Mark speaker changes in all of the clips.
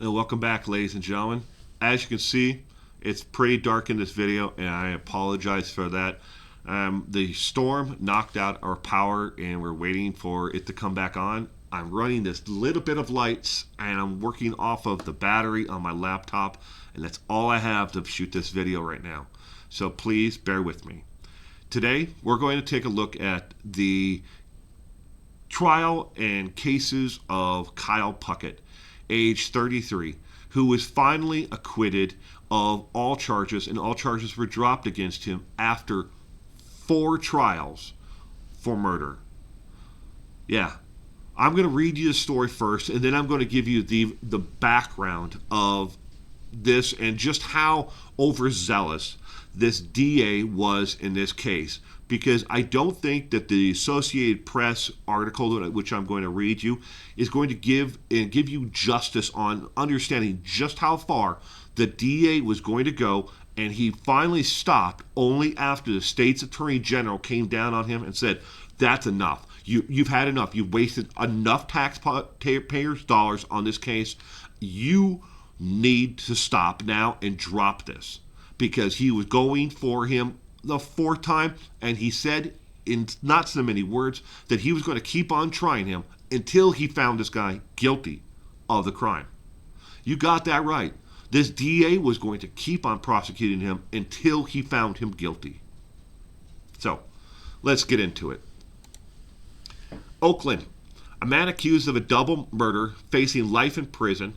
Speaker 1: And welcome back, ladies and gentlemen. As you can see, it's pretty dark in this video, and I apologize for that. The storm knocked out our power, and we're waiting for it to come back on. I'm running this little bit of lights, and I'm working off of the battery on my laptop, and that's all I have to shoot this video right now. So please bear with me. Today, we're going to take a look at the trial and cases of Kyle Puckett, age 33, who was finally acquitted of all charges, and all charges were dropped against him after 4 trials for murder. Yeah, I'm going to read you the story first, and then I'm going to give you the background of this and just how overzealous this DA was in this case, because I don't think that the Associated Press article, which I'm going to read you, is going to give you justice on understanding just how far the DA was going to go, and he finally stopped only after the state's attorney general came down on him and said, that's enough. You've had enough. You've wasted enough taxpayers' dollars on this case. You need to stop now and drop this. Because he was going for him the 4th time, and he said in not so many words that he was going to keep on trying him until he found this guy guilty of the crime. You got that right. This DA was going to keep on prosecuting him until he found him guilty. So, let's get into it. Oakland, a man accused of a double murder facing life in prison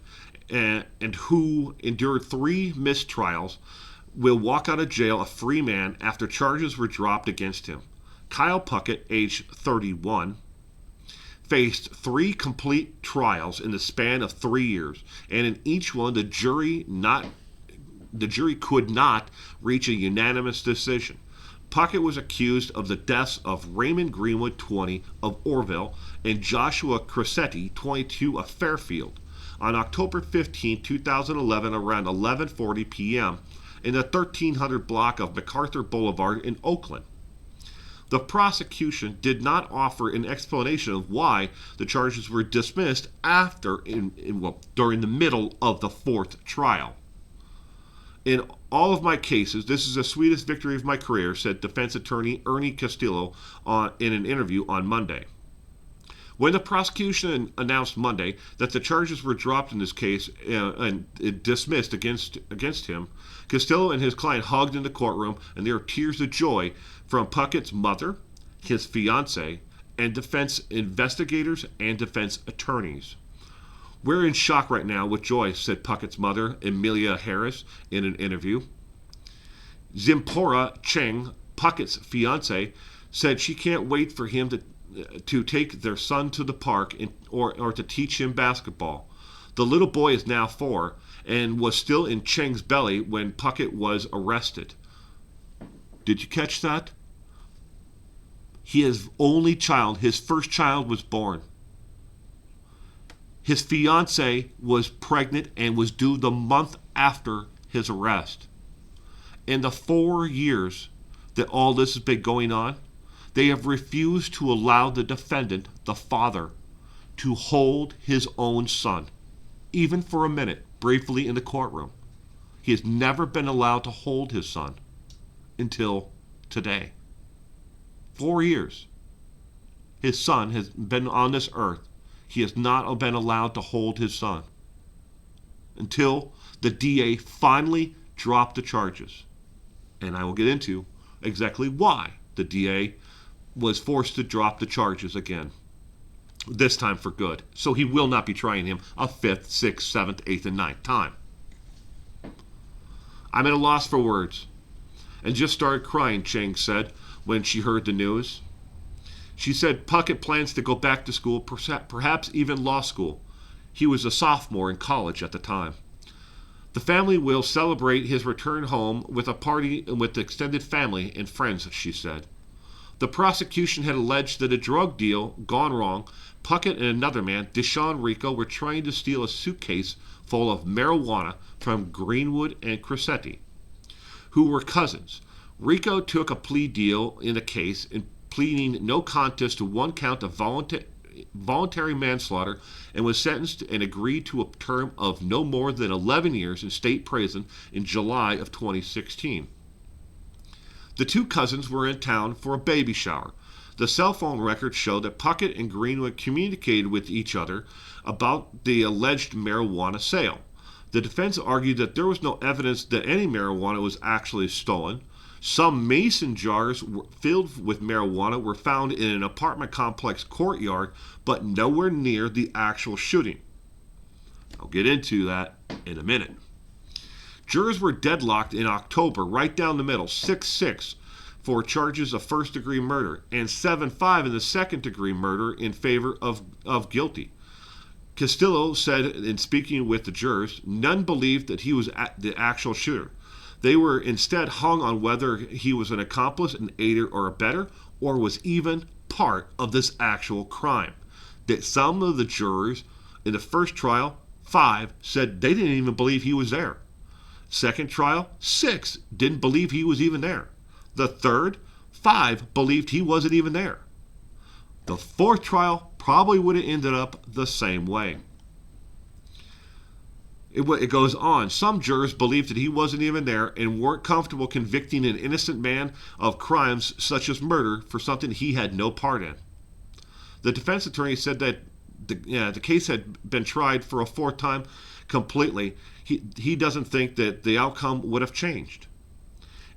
Speaker 1: and who endured 3 missed trials will walk out of jail a free man after charges were dropped against him. Kyle Puckett, age 31, faced 3 complete trials in the span of 3 years, and in each one the jury could not reach a unanimous decision. Puckett was accused of the deaths of Raymond Greenwood, 20, of Oroville, and Joshua Crouseite, 22, of Fairfield, on October 15, 2011, around 11:40 p.m., in the 1300 block of MacArthur Boulevard in Oakland. The prosecution did not offer an explanation of why the charges were dismissed during the middle of the 4th trial. In all of my cases, this is the sweetest victory of my career, said defense attorney Ernie Castillo in an interview on Monday. When the prosecution announced Monday that the charges were dropped in this case and dismissed against him, Castillo and his client hugged in the courtroom, and there were tears of joy from Puckett's mother, his fiancée, and defense investigators and defense attorneys. We're in shock right now with joy, said Puckett's mother, Amelia Harris, in an interview. Zimpora Cheng, Puckett's fiancée, said she can't wait for him to take their son to the park or to teach him basketball. The little boy is now 4 and was still in Cheng's belly when Puckett was arrested. Did you catch that? His only child, his first child, was born. His fiancée was pregnant and was due the month after his arrest. In the 4 years that all this has been going on, they have refused to allow the defendant, the father, to hold his own son, even for a minute, briefly in the courtroom. He has never been allowed to hold his son until today. 4 years. His son has been on this earth. He has not been allowed to hold his son until the DA finally dropped the charges. And I will get into exactly why the DA was forced to drop the charges again, this time for good. So he will not be trying him a 5th, 6th, 7th, 8th, and 9th time. I'm at a loss for words and just started crying, Cheng said when she heard the news. She said Puckett plans to go back to school, perhaps even law school. He was a sophomore in college at the time. The family will celebrate his return home with a party with the extended family and friends, she said. The prosecution had alleged that a drug deal gone wrong. Puckett and another man, Deshaun Rico, were trying to steal a suitcase full of marijuana from Greenwood and Crouseite, who were cousins. Rico took a plea deal in the case, pleading no contest to one count of voluntary manslaughter and was sentenced and agreed to a term of no more than 11 years in state prison in July of 2016. The two cousins were in town for a baby shower. The cell phone records show that Puckett and Greenwood communicated with each other about the alleged marijuana sale. The defense argued that there was no evidence that any marijuana was actually stolen. Some mason jars filled with marijuana were found in an apartment complex courtyard, but nowhere near the actual shooting. I'll get into that in a minute. Jurors were deadlocked in October, right down the middle, 6-6 for charges of first-degree murder and 7-5 in the second-degree murder in favor of guilty. Castillo said in speaking with the jurors, none believed that he was the actual shooter. They were instead hung on whether he was an accomplice, an aider, or abettor, or was even part of this actual crime. That some of the jurors in the first trial, 5, said they didn't even believe he was there. Second trial, 6 didn't believe he was even there. The third, 5 believed he wasn't even there. The fourth trial probably would have ended up the same way. It goes on. Some jurors believed that he wasn't even there and weren't comfortable convicting an innocent man of crimes such as murder for something he had no part in. The defense attorney said that the case had been tried for a fourth time completely. He doesn't think that the outcome would have changed.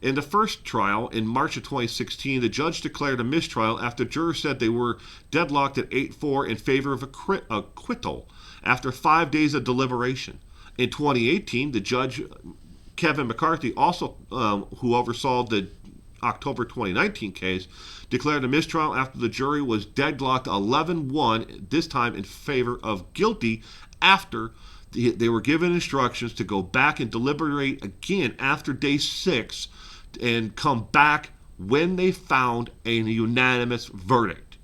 Speaker 1: In the first trial, in March of 2016, the judge declared a mistrial after jurors said they were deadlocked at 8-4 in favor of acquittal after 5 days of deliberation. In 2018, the judge, Kevin McCarthy, also who oversaw the October 2019 case, declared a mistrial after the jury was deadlocked 11-1, this time in favor of guilty, after they were given instructions to go back and deliberate again after day 6 and come back when they found a unanimous verdict.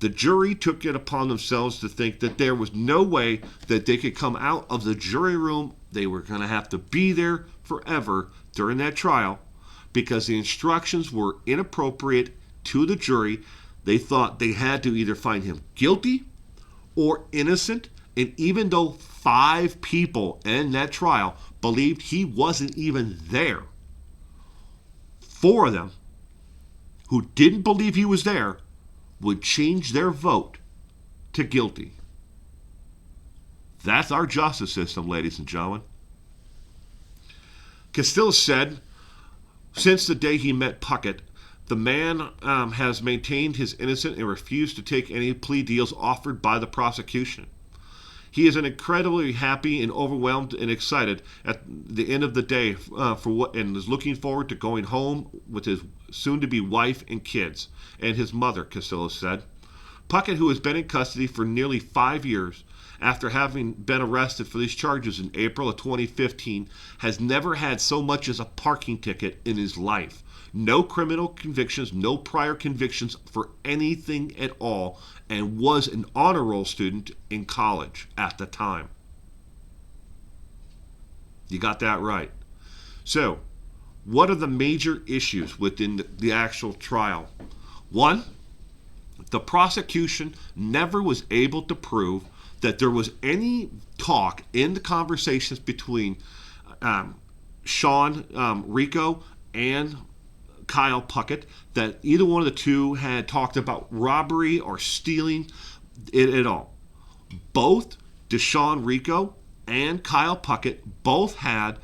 Speaker 1: The jury took it upon themselves to think that there was no way that they could come out of the jury room. They were going to have to be there forever during that trial because the instructions were inappropriate to the jury. They thought they had to either find him guilty or innocent, and even though 5 people in that trial believed he wasn't even there, 4 of them who didn't believe he was there would change their vote to guilty. That's our justice system, ladies and gentlemen. Castillo said, since the day he met Puckett, the man has maintained his innocence and refused to take any plea deals offered by the prosecution. He is incredibly happy and overwhelmed and excited at the end of the day and is looking forward to going home with his soon-to-be wife and kids and his mother, Castillo said. Puckett, who has been in custody for nearly 5 years after having been arrested for these charges in April of 2015, has never had so much as a parking ticket in his life. No criminal convictions, no prior convictions for anything at all, and was an honor roll student in college at the time. You got that right. So, what are the major issues within the actual trial? 1, the prosecution never was able to prove that there was any talk in the conversations between Sean Rico and Kyle Puckett that either one of the two had talked about robbery or stealing it at all. Both Deshaun Rico and Kyle Puckett both had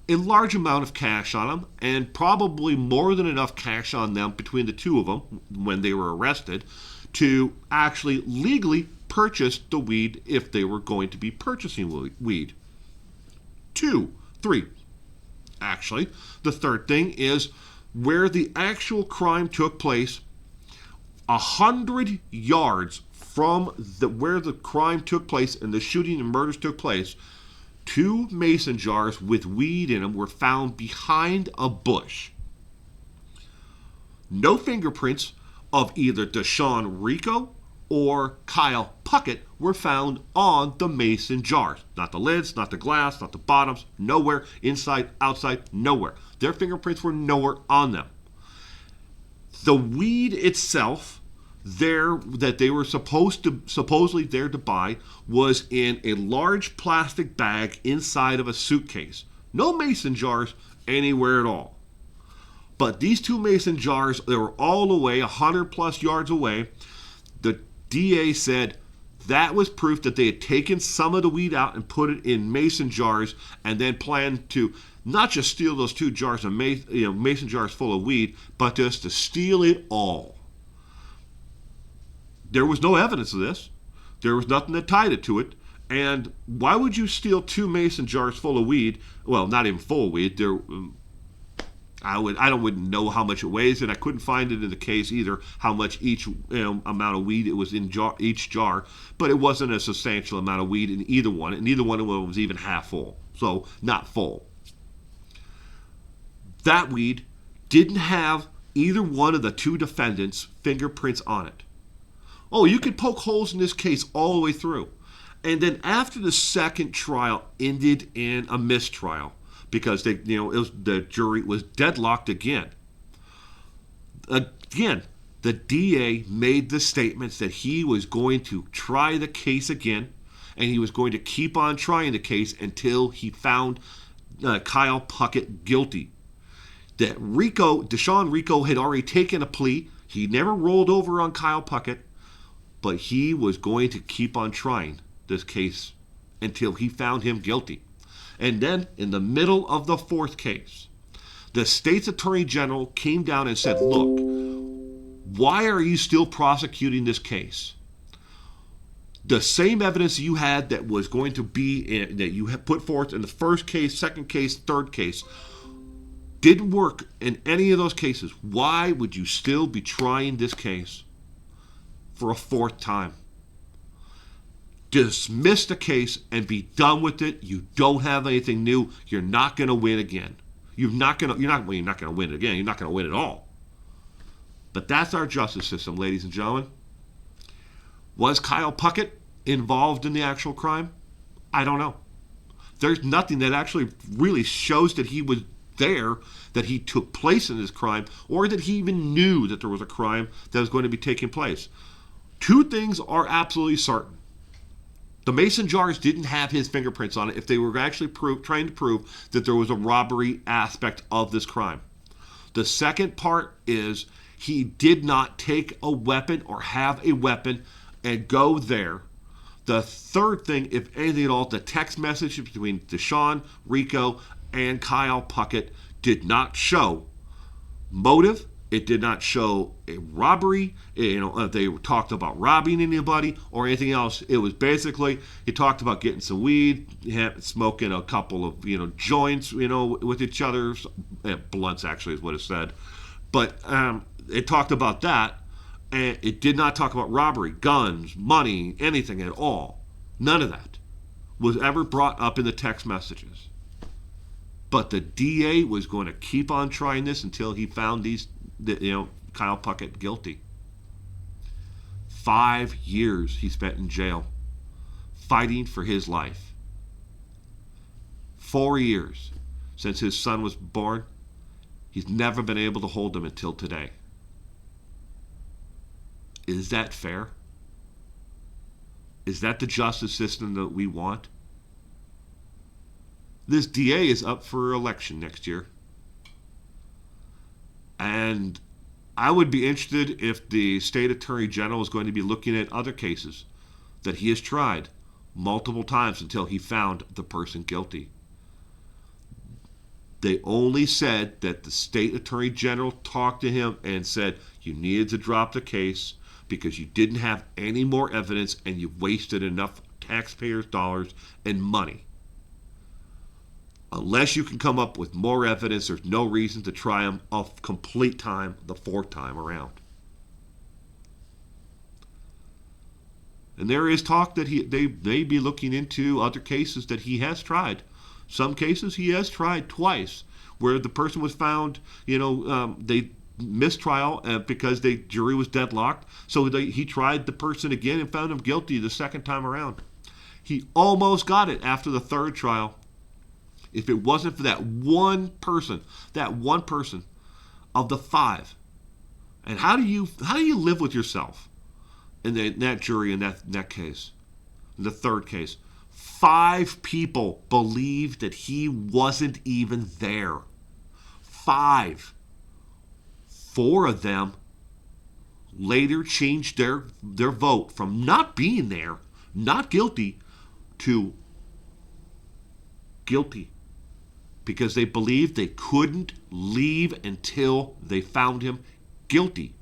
Speaker 1: a large amount of cash on them, and probably more than enough cash on them between the two of them when they were arrested to actually legally purchase the weed if they were going to be purchasing weed. 2, 3. Actually, the third thing is where the actual crime took place, 100 yards from where the crime took place and the shooting and murders took place, 2 mason jars with weed in them were found behind a bush. No fingerprints of either Deshaun Rico or Kyle Puckett were found on the mason jars. Not the lids, not the glass, not the bottoms, nowhere, inside, outside, nowhere. Their fingerprints were nowhere on them. The weed itself there that they were supposedly there to buy was in a large plastic bag inside of a suitcase. No mason jars anywhere at all. But these two mason jars, they were all away, 100 plus yards away. The DA said that was proof that they had taken some of the weed out and put it in mason jars, and then planned to not just steal those two jars of mason jars full of weed, but just to steal it all. There was no evidence of this. There was nothing that tied it to it. And why would you steal two mason jars full of weed? Well, not even full of weed. I wouldn't know how much it weighs, and I couldn't find it in the case either how much each amount of weed it was in each jar. But it wasn't a substantial amount of weed in either one, and neither one of them was even half full, so not full. That weed didn't have either one of the two defendants' fingerprints on it. Oh, you could poke holes in this case all the way through. And then after the second trial ended in a mistrial, because the jury was deadlocked again. Again, the DA made the statements that he was going to try the case again, and he was going to keep on trying the case until he found Kyle Puckett guilty. That Deshaun Rico had already taken a plea. He never rolled over on Kyle Puckett, but he was going to keep on trying this case until he found him guilty. And then, in the middle of the fourth case, the state's attorney general came down and said, look, why are you still prosecuting this case? The same evidence you had that was going to be that you had put forth in the first case, second case, third case, didn't work in any of those cases. Why would you still be trying this case for a fourth time? Dismiss the case and be done with it. You don't have anything new. You're not going to win again. You're not going to win again. You're not going to win at all. But that's our justice system, ladies and gentlemen. Was Kyle Puckett involved in the actual crime? I don't know. There's nothing that actually really shows that he was there, that he took place in this crime, or that he even knew that there was a crime that was going to be taking place. Two things are absolutely certain. The mason jars didn't have his fingerprints on it if they were actually trying to prove that there was a robbery aspect of this crime. The second part is he did not take a weapon or have a weapon and go there. The third thing, if anything at all, the text message between Deshaun Rico and Kyle Puckett did not show motive. It did not show a robbery. They talked about robbing anybody or anything else. It was basically, he talked about getting some weed, smoking a couple of, joints, with each other. Blunts, actually, is what it said. But it talked about that, and it did not talk about robbery, guns, money, anything at all. None of that was ever brought up in the text messages. But the DA was going to keep on trying this until he found Kyle Puckett guilty. 5 years he spent in jail fighting for his life. 4 years since his son was born. He's never been able to hold him until today. Is that fair? Is that the justice system that we want? This DA is up for election next year. And I would be interested if the state attorney general is going to be looking at other cases that he has tried multiple times until he found the person guilty. They only said that the state attorney general talked to him and said, you needed to drop the case because you didn't have any more evidence and you wasted enough taxpayers' dollars and money. Unless you can come up with more evidence, there's no reason to try him a complete time the fourth time around. And there is talk that they may be looking into other cases that he has tried. Some cases he has tried twice, where the person was found, they missed trial because the jury was deadlocked. So he tried the person again and found him guilty the second time around. He almost got it after the third trial. If it wasn't for that one person of the five. And how do you live with yourself? in that jury in that case. In the third case, 5 people believed that he wasn't even there. 5. 4 of them later changed their vote from not being there, not guilty, to guilty, because they believed they couldn't leave until they found him guilty,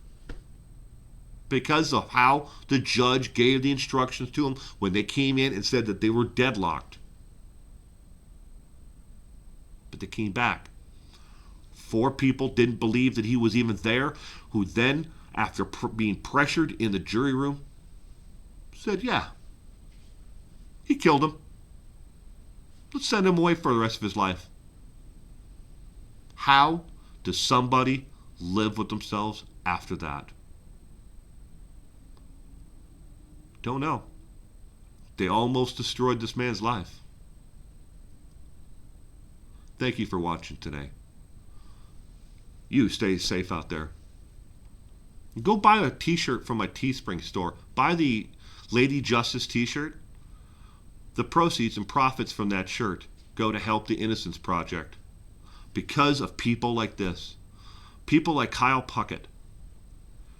Speaker 1: because of how the judge gave the instructions to them when they came in and said that they were deadlocked. But they came back. 4 people didn't believe that he was even there, who then, after being pressured in the jury room, said, yeah, he killed him. Let's send him away for the rest of his life. How does somebody live with themselves after that? Don't know. They almost destroyed this man's life. Thank you for watching today. You stay safe out there. Go buy a t-shirt from my Teespring store. Buy the Lady Justice t-shirt. The proceeds and profits from that shirt go to help the Innocence Project. Because of people like this. People like Kyle Puckett,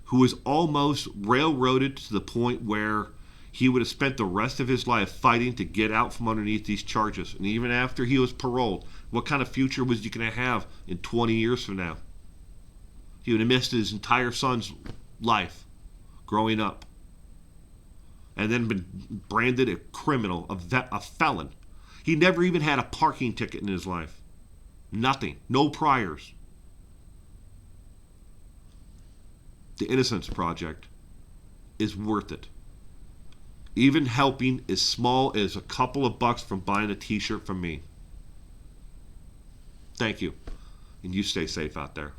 Speaker 1: who was almost railroaded to the point where he would have spent the rest of his life fighting to get out from underneath these charges. And even after he was paroled, what kind of future was he going to have in 20 years from now? He would have missed his entire son's life growing up. And then been branded a criminal, a felon. He never even had a parking ticket in his life. Nothing. No priors. The Innocence Project is worth it. Even helping as small as a couple of bucks from buying a t-shirt from me. Thank you. And you stay safe out there.